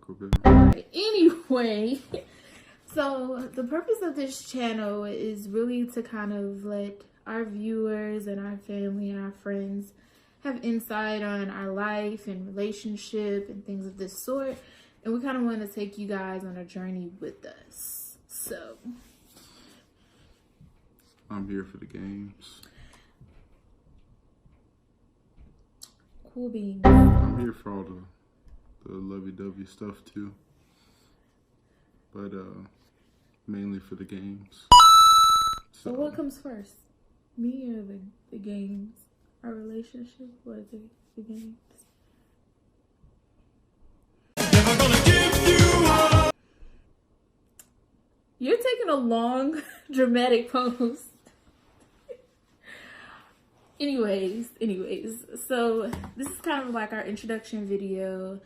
Taco Bell. Alright, anyway, so the purpose of this channel is really to kind of let our viewers and our family and our friends have insight on our life and relationship and things of this sort. And we kind of want to take you guys on a journey with us. So I'm here for the games. Cool beans. I'm here for all the lovey-dovey stuff too. But mainly for the games. So what comes first? Me or the games? Our relationship or the games? Never gonna give you up. You're taking a long, dramatic pose. Anyways, so this is kind of like our introduction video,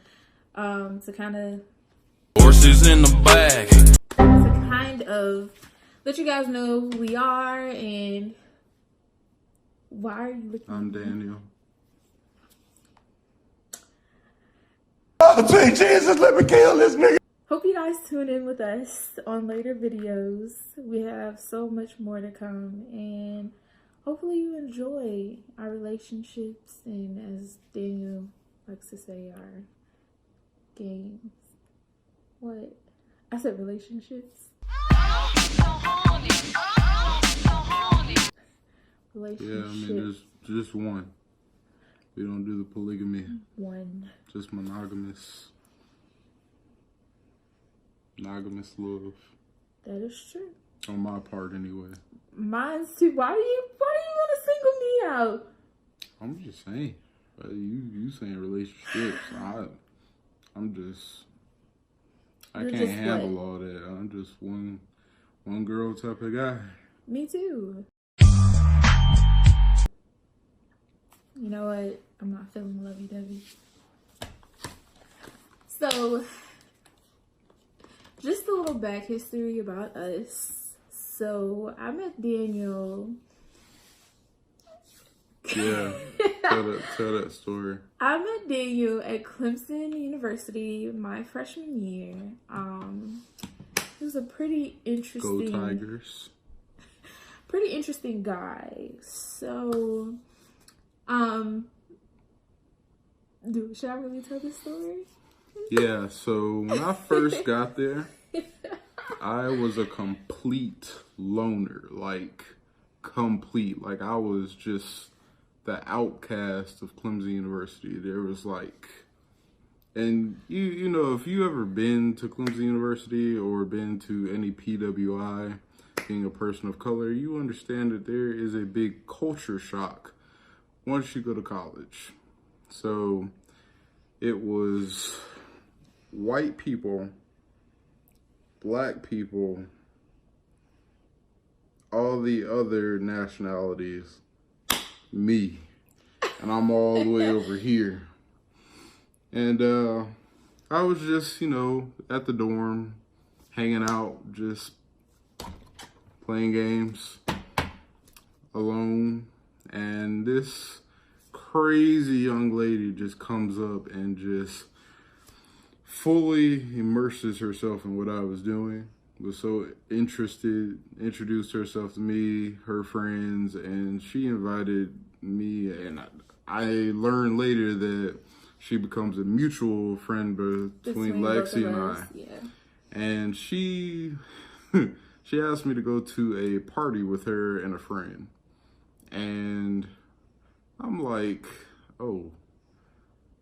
to kind of Horses in the bag. Let you guys know who we are and why are you looking I'm at me? Daniel. Say Jesus, let me kill this nigga. Hope you guys tune in with us on later videos. We have so much more to come, and hopefully you enjoy our relationships and, as Daniel likes to say, our games. What? I said relationships. Relationships. Yeah, I mean, there's just one. We don't do the polygamy. One. Just monogamous love. That is true. On my part, anyway. Mine's too. Why do you want to single me out? I'm just saying. You saying relationships. I You're can't just handle what? all that. I'm just one girl type of guy. Me too. You know what? I'm not feeling lovey-dovey. So, just a little back history about us. So, I met Daniel. Yeah. tell that story. I met Daniel at Clemson University my freshman year. He was a pretty interesting... Go Tigers. Pretty interesting guy. So, should I really tell this story? Yeah, so when I first got there, I was a complete loner. Like, complete. Like, I was just the outcast of Clemson University. There was like, and you know, if you ever been to Clemson University or been to any PWI, being a person of color, you understand that there is a big culture shock once you go to college. So it was white people, black people, all the other nationalities, me, and I'm all the way over here. And I was just, you know, at the dorm, hanging out, just playing games alone, and this crazy young lady just comes up and just fully immerses herself in what I was doing. Was so interested, introduced herself to me, her friends, and she invited me, and I learned later that she becomes a mutual friend between Lexi and I. Yeah. And she she asked me to go to a party with her and a friend. And I'm like, oh,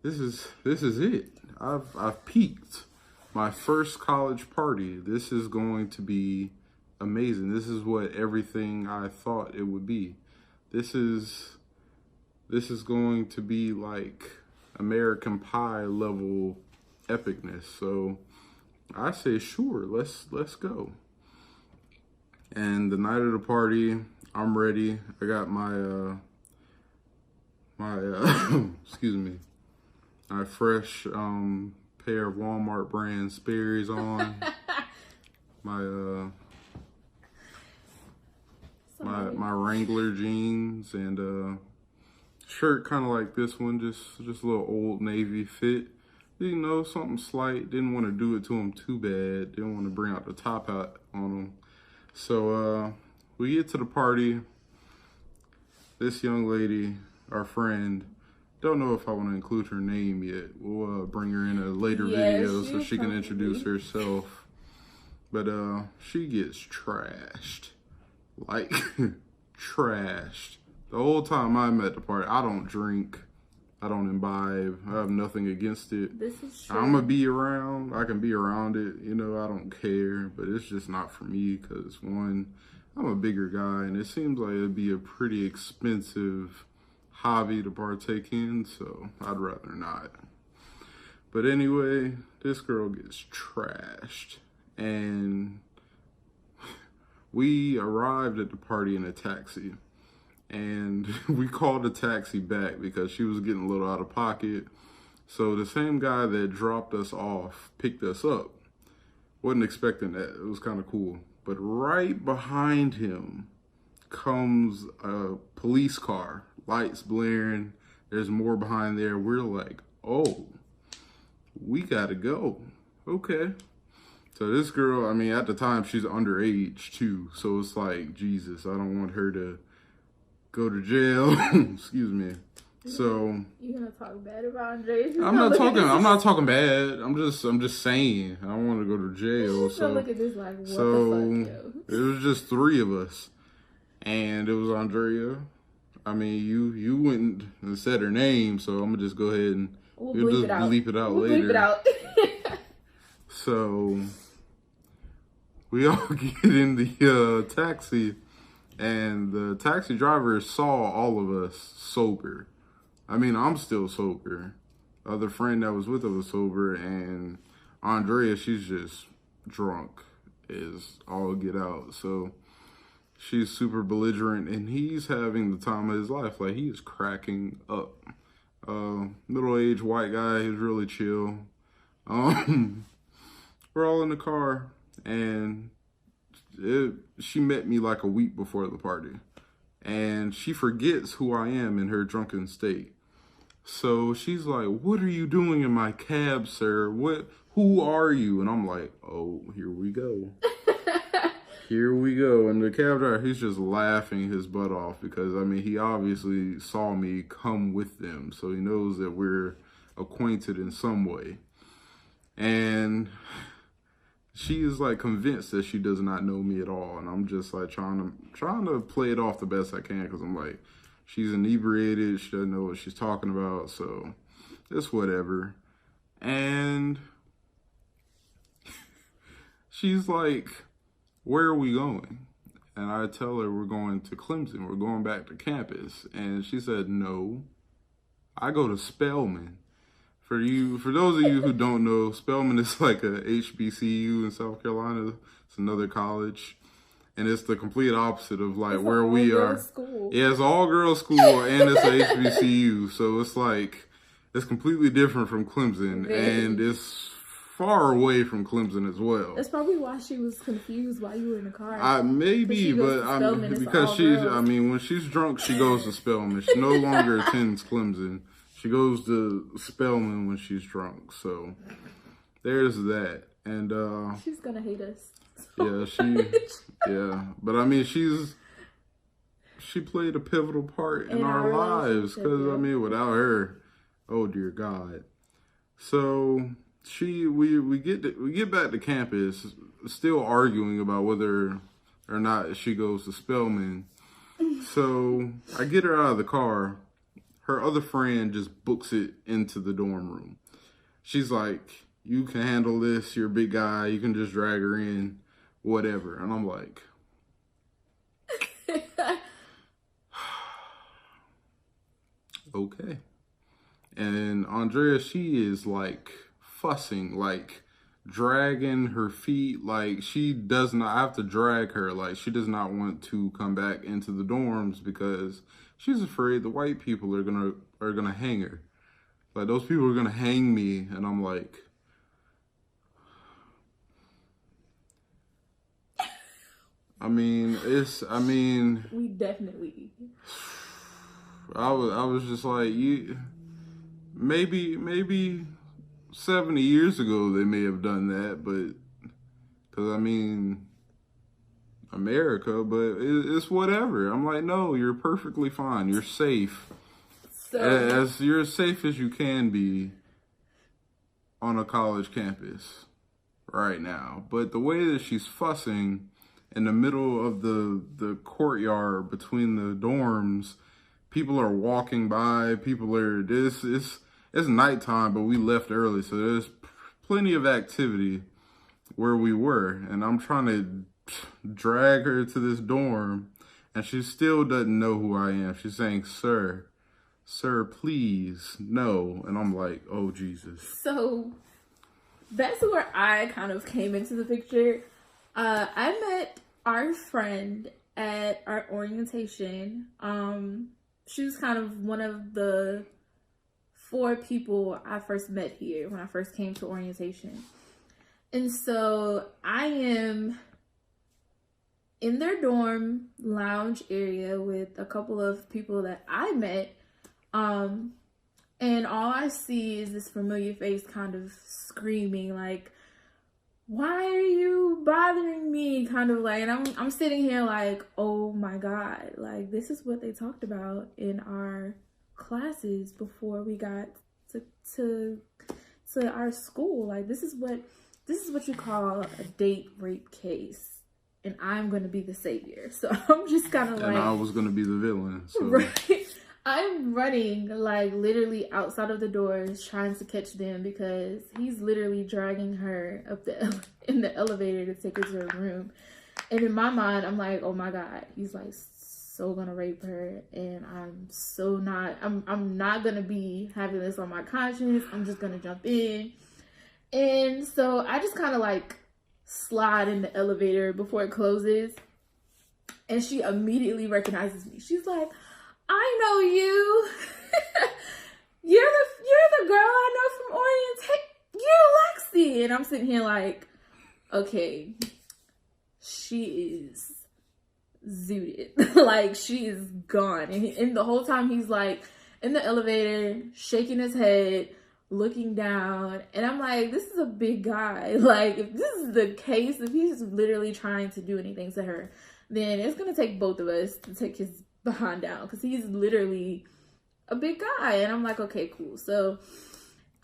this is it. I've peaked. My first college party. This is going to be amazing. This is what everything I thought it would be. This is going to be like American Pie level epicness. So I say, sure, let's go. And the night of the party, I'm ready. I got my excuse me, my fresh pair of Walmart brand Sperry's on. my my Wrangler jeans and shirt kind of like this one, just a little Old Navy fit. you know, something slight. Didn't want to do it to him too bad. Didn't want to bring out the top hat on him. So we get to the party. This young lady, our friend, don't know if I want to include her name yet. We'll bring her in a later video so she can introduce herself. But she gets trashed. Like, trashed. The whole time I'm at the party, I don't drink. I don't imbibe. I have nothing against it. This is true. I'm going to be around. I can be around it. You know, I don't care. But it's just not for me because, one, I'm a bigger guy. And it seems like it'd be a pretty expensive hobby to partake in. So I'd rather not. But anyway, this girl gets trashed. And we arrived at the party in a taxi. And we called the taxi back because she was getting a little out of pocket. So the same guy that dropped us off picked us up. Wasn't expecting that. It was kind of cool. But right behind him comes a police car. Lights blaring. There's more behind there. We're like, oh, we gotta go. Okay. So this girl, I mean, at the time, she's underage too. So it's like, Jesus, I don't want her to go to jail. Excuse me. So you gonna talk bad about Andre? I'm not talking bad. I'm just saying I don't want to go to jail. So look at this like, what the fuck, yo? It was just 3 of us, and it was Andrea. I mean, you went and said her name, so I'm gonna just go ahead and we'll just bleep it out later. Bleep it out. So we all get in the taxi. And the taxi driver saw all of us sober. I mean, I'm still sober. The other friend that was with us was sober. And Andrea, she's just drunk is all get out. So she's super belligerent. And he's having the time of his life. Like, he's cracking up. Middle-aged white guy. He's really chill. We're all in the car. And she met me like a week before the party, and she forgets who I am in her drunken state. So she's like, "What are you doing in my cab, sir? Who are you?" And I'm like, "Oh, here we go." Here we go. And the cab driver, he's just laughing his butt off because, I mean, he obviously saw me come with them. So he knows that we're acquainted in some way. And she is like convinced that she does not know me at all. And I'm just like trying to play it off the best I can because I'm like, she's inebriated. She doesn't know what she's talking about. So it's whatever. And she's like, "Where are we going?" And I tell her we're going to Clemson. We're going back to campus. And she said, "No, I go to Spelman." For those of you who don't know, Spelman is like a HBCU in South Carolina. It's another college. And it's the complete opposite of like where we are. School. Yeah, it's all girls school and it's a HBCU. So it's like, it's completely different from Clemson. And it's far away from Clemson as well. That's probably why she was confused while you were in the car. Maybe, but because when she's drunk, she goes to Spelman. She no longer attends Clemson. She goes to Spelman when she's drunk. So there's that. And she's gonna hate us. Yeah, but I mean, she played a pivotal part in our lives because I mean, without her, oh dear God. So we get back to campus, still arguing about whether or not she goes to Spelman. So I get her out of the car. Her other friend just books it into the dorm room. She's like, "You can handle this. You're a big guy. You can just drag her in, whatever." And I'm like, okay. And Andrea, she is like fussing, like dragging her feet. Like she does not, I have to drag her. Like she does not want to come back into the dorms because she's afraid the white people are gonna hang her. Like those people are gonna hang me. And I'm like, we definitely. I was just like, maybe 70 years ago they may have done that, but because I mean, America, but it's whatever. I'm like, no, you're perfectly fine. You're safe. So As you're as safe as you can be on a college campus right now. But the way that she's fussing in the middle of the courtyard between the dorms, people are walking by, people are it's nighttime, but we left early, so there's plenty of activity where we were, and I'm trying to drag her to this dorm, and she still doesn't know who I am. She's saying, sir, please, no. And I'm like, oh, Jesus. So that's where I kind of came into the picture. I met our friend at our orientation. She was kind of one of the 4 people I first met here when I first came to orientation. And so I am in their dorm lounge area with a couple of people that I met. And all I see is this familiar face kind of screaming like, why are you bothering me? Kind of like, and I'm sitting here like, oh my God, like this is what they talked about in our classes before we got to our school. Like this is what you call a date rape case. And I'm going to be the savior. So I'm just kind of like... And I was going to be the villain. So. Right. I'm running, like, literally outside of the doors trying to catch them because he's literally dragging her up in the elevator to take her to her room. And in my mind, I'm like, oh my God. He's, like, so going to rape her. And I'm so not... I'm not going to be having this on my conscience. I'm just going to jump in. And so I just kind of, like... slide in the elevator before it closes, and she immediately recognizes me. She's like, I know you. you're the girl I know from orientation. You're Lexi. And I'm sitting here like, okay, she is zooted. Like she is gone. And the whole time he's like in the elevator shaking his head, looking down, and I'm like, this is a big guy. Like, if this is the case, if he's literally trying to do anything to her, then it's gonna take both of us to take his behind down, because he's literally a big guy. And I'm like, okay, cool. So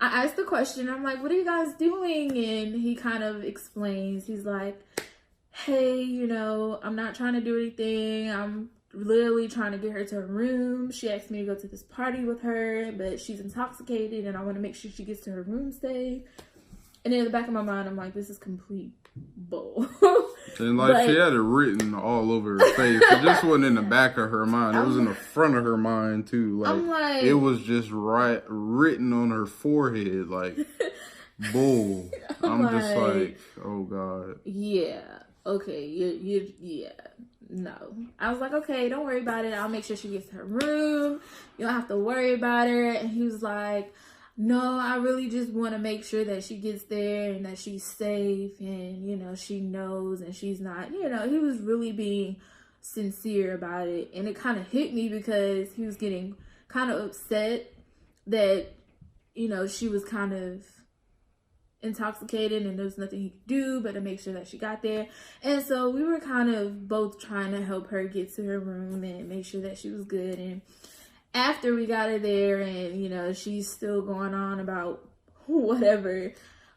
I asked the question, I'm like, what are you guys doing? And he kind of explains, he's like, hey, you know, I'm not trying to do anything, I'm literally trying to get her to her room. She asked me to go to this party with her, but she's intoxicated and I want to make sure she gets to her room safe. And in the back of my mind, I'm like, this is complete bull. And like, she had it written all over her face. It just wasn't in the back of her mind. It was in the front of her mind too. Like it was just written on her forehead, like bull. I'm just like, oh God. Yeah. Okay. Yeah. No. I was like, okay, don't worry about it. I'll make sure she gets to her room. You don't have to worry about her. And he was like, no, I really just want to make sure that she gets there and that she's safe and, you know, she knows and she's not, you know, he was really being sincere about it. And it kind of hit me because he was getting kind of upset that, you know, she was kind of intoxicated and there's nothing he could do but to make sure that she got there. And so we were kind of both trying to help her get to her room and make sure that she was good. And after we got her there and, you know, she's still going on about whatever,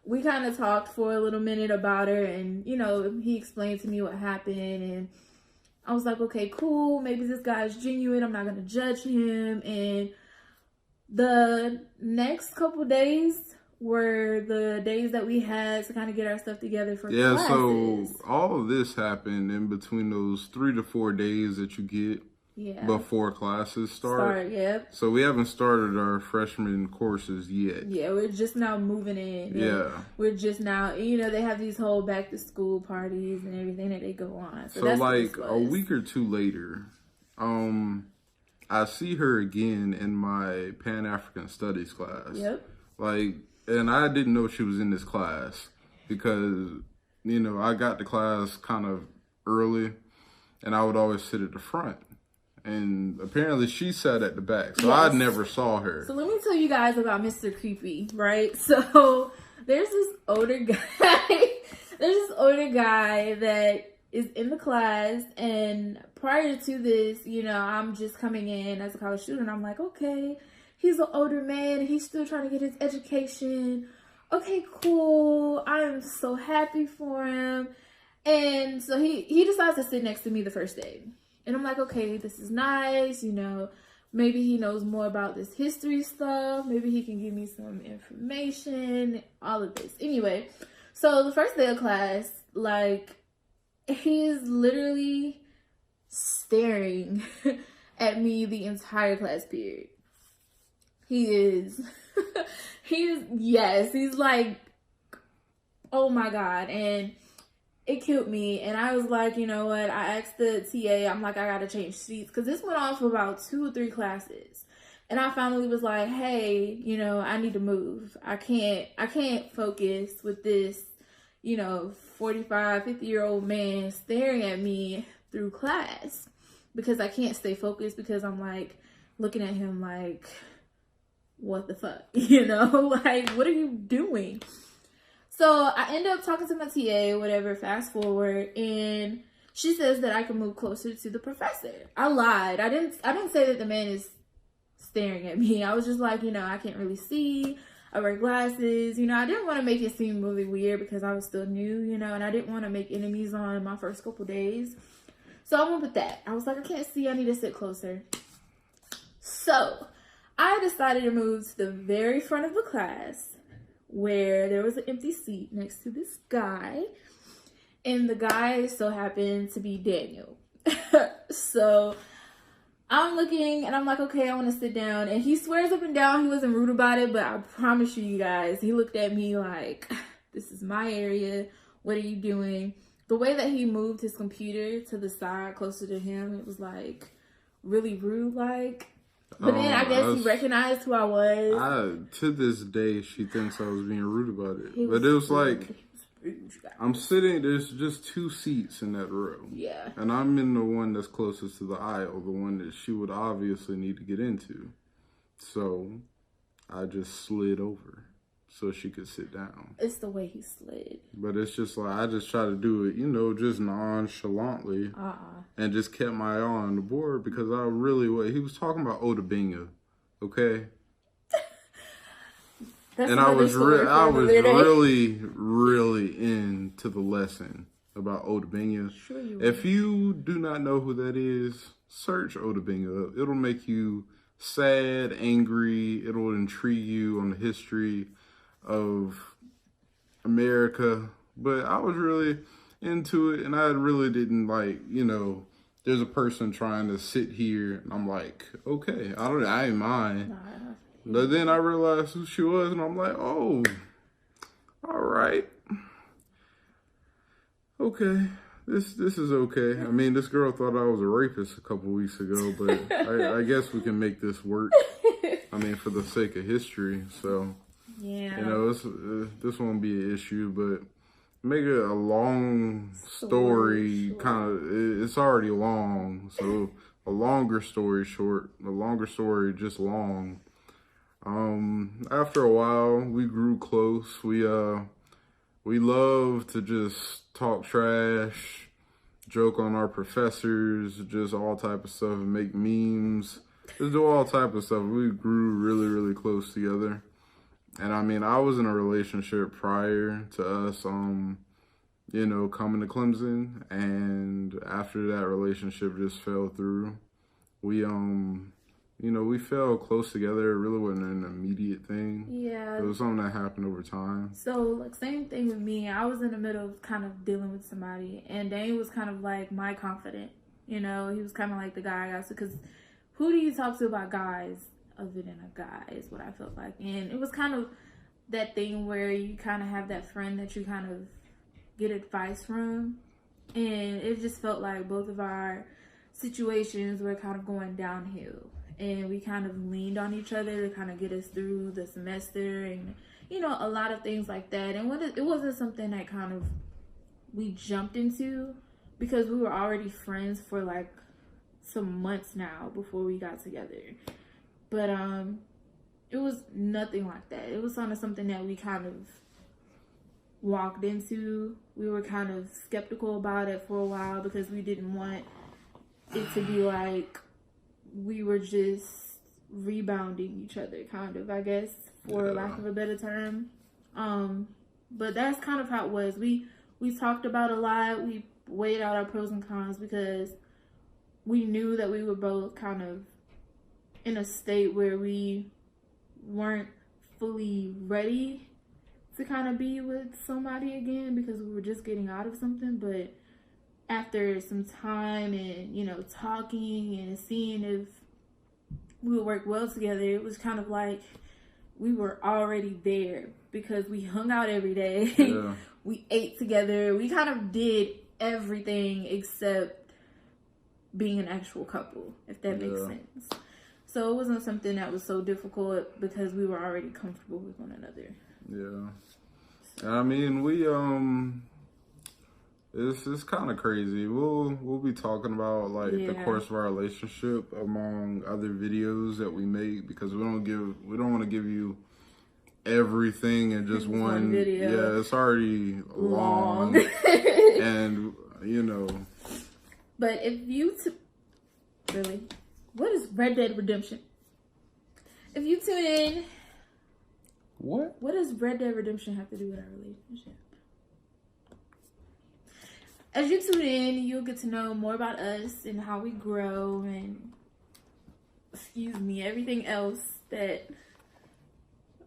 we kind of talked for a little minute about her, and, you know, he explained to me what happened, and I was like, okay, cool, maybe this guy's genuine, I'm not going to judge him. And the next couple days were the days that we had to kind of get our stuff together for classes. So all of this happened in between those 3 to 4 days that you get before classes start. Yep. So we haven't started our freshman courses yet. Yeah, we're just now moving in. Yeah. We're just now, you know, they have these whole back to school parties and everything that they go on. So that's like a week or two later, I see her again in my Pan-African Studies class. Yep. Like, and I didn't know she was in this class because, you know, I got to class kind of early and I would always sit at the front. and apparently she sat at the back, so Yes. I never saw her. So let me tell you guys about Mr. Creepy, right? So there's this older guy. There's this older guy that is in the class, and prior to this, you know, I'm just coming in as a college student. I'm like, okay, he's an older man. He's still trying to get his education. Okay, cool. I am so happy for him. And so he decides to sit next to me the first day. And I'm like, okay, this is nice. You know, maybe he knows more about this history stuff. Maybe he can give me some information, all of this. Anyway, so the first day of class, like, he is literally staring at me the entire class period. He is, yes, he's like, oh my God. And it killed me. And I was like, you know what? I asked the TA, I'm like, I gotta change seats. Because this went on for about 2 or 3 classes. And I finally was like, hey, you know, I need to move. I can't focus with this, you know, 45, 50-year-old man staring at me through class. Because I can't stay focused, because I'm like looking at him like, what the fuck? You know, like, what are you doing? So I end up talking to my TA, whatever, fast forward, and she says that I can move closer to the professor. I lied. I didn't say that the man is staring at me. I was just like, you know, I can't really see. I wear glasses. You know, I didn't want to make it seem really weird because I was still new, you know, and I didn't want to make enemies on my first couple days. So I went with that. I was like, I can't see. I need to sit closer. So I decided to move to the very front of the class, where there was an empty seat next to this guy, and the guy so happened to be Daniel. So I'm looking, and I'm like, okay, I want to sit down, and he swears up and down he wasn't rude about it, but I promise you guys, he looked at me like, this is my area, what are you doing? The way that he moved his computer to the side closer to him, it was like really rude, like. But then I guess he recognized who I was. To this day, she thinks I was being rude about it. But it was like, I'm sitting, there's just 2 seats in that row. Yeah. And I'm in the one that's closest to the aisle, the one that she would obviously need to get into. So I just slid over so she could sit down. It's the way he slid. But it's just like, I just try to do it, you know, just nonchalantly. And just kept my eye on the board, because I really, he was talking about Otabinga, okay? And I was really, really into the lesson about Otabinga. Sure you If you do not know who that is, search Otabinga up. It'll make you sad, angry. It'll intrigue you on the history of America. But I was really into it, and I really didn't like, you know, there's a person trying to sit here, and I'm like, okay, I ain't mind. But then I realized who she was, and I'm like, oh, all right. Okay, this is okay. I mean, this girl thought I was a rapist a couple weeks ago, but I guess we can make this work. I mean, for the sake of history, so. Yeah. You know, this won't be an issue, but make it a long story, kind of, it's already long, so a longer story short, a longer story just long. After a while, we grew close. We love to just talk trash, joke on our professors, just all type of stuff, and make memes, just do all type of stuff. We grew really, really close together. And I mean, I was in a relationship prior to us, you know, coming to Clemson, and after that relationship just fell through. We, you know, we fell close together. It really wasn't an immediate thing. Yeah. It was something that happened over time. So, like, same thing with me. I was in the middle of kind of dealing with somebody, and Dane was kind of like my confidant. You know, he was kind of like the guy I got to, because who do you talk to about guys other than a guy is what I felt like. And it was kind of that thing where you kind of have that friend that you kind of get advice from, and it just felt like both of our situations were kind of going downhill, and we kind of leaned on each other to kind of get us through the semester, and you know, a lot of things like that. And it wasn't something that kind of we jumped into, because we were already friends for like some months now before we got together. But it was nothing like that. It was kind of something that we kind of walked into. We were kind of skeptical about it for a while because we didn't want it to be like we were just rebounding each other, kind of, I guess, for lack of a better term. But that's kind of how it was. We talked about a lot. We weighed out our pros and cons because we knew that we were both kind of in a state where we weren't fully ready to kind of be with somebody again because we were just getting out of something. But after some time and, you know, talking and seeing if we would work well together, it was kind of like we were already there because we hung out every day. Yeah. We ate together. We kind of did everything except being an actual couple, if that makes sense. So it wasn't something that was so difficult because we were already comfortable with one another. Yeah. I mean, we it's kind of crazy. We'll be talking about like the course of our relationship among other videos that we make because we don't want to give you everything in just one video. Yeah, it's already long. And you know. But if you really, what is Red Dead Redemption? If you tune in, what does Red Dead Redemption have to do with our relationship? As you tune in, you'll get to know more about us and how we grow and, everything else that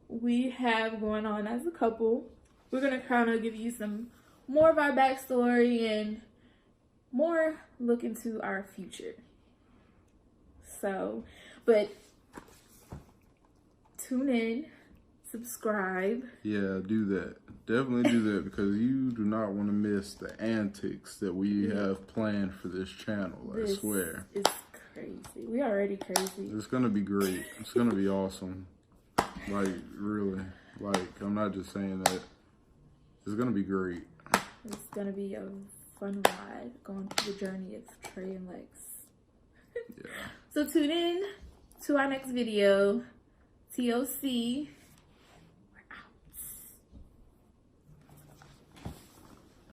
we have going on as a couple. We're going to kind of give you some more of our backstory and more look into our future. So, but tune in, subscribe. Yeah, do that. Definitely do that because you do not want to miss the antics that we have planned for this channel. I swear. It's crazy. We already crazy. It's going to be great. It's going to be awesome. Like, really. Like, I'm not just saying that. It's going to be great. It's going to be a fun ride going through the journey of Trey&Lex. Yeah. So tune in to our next video. TLC.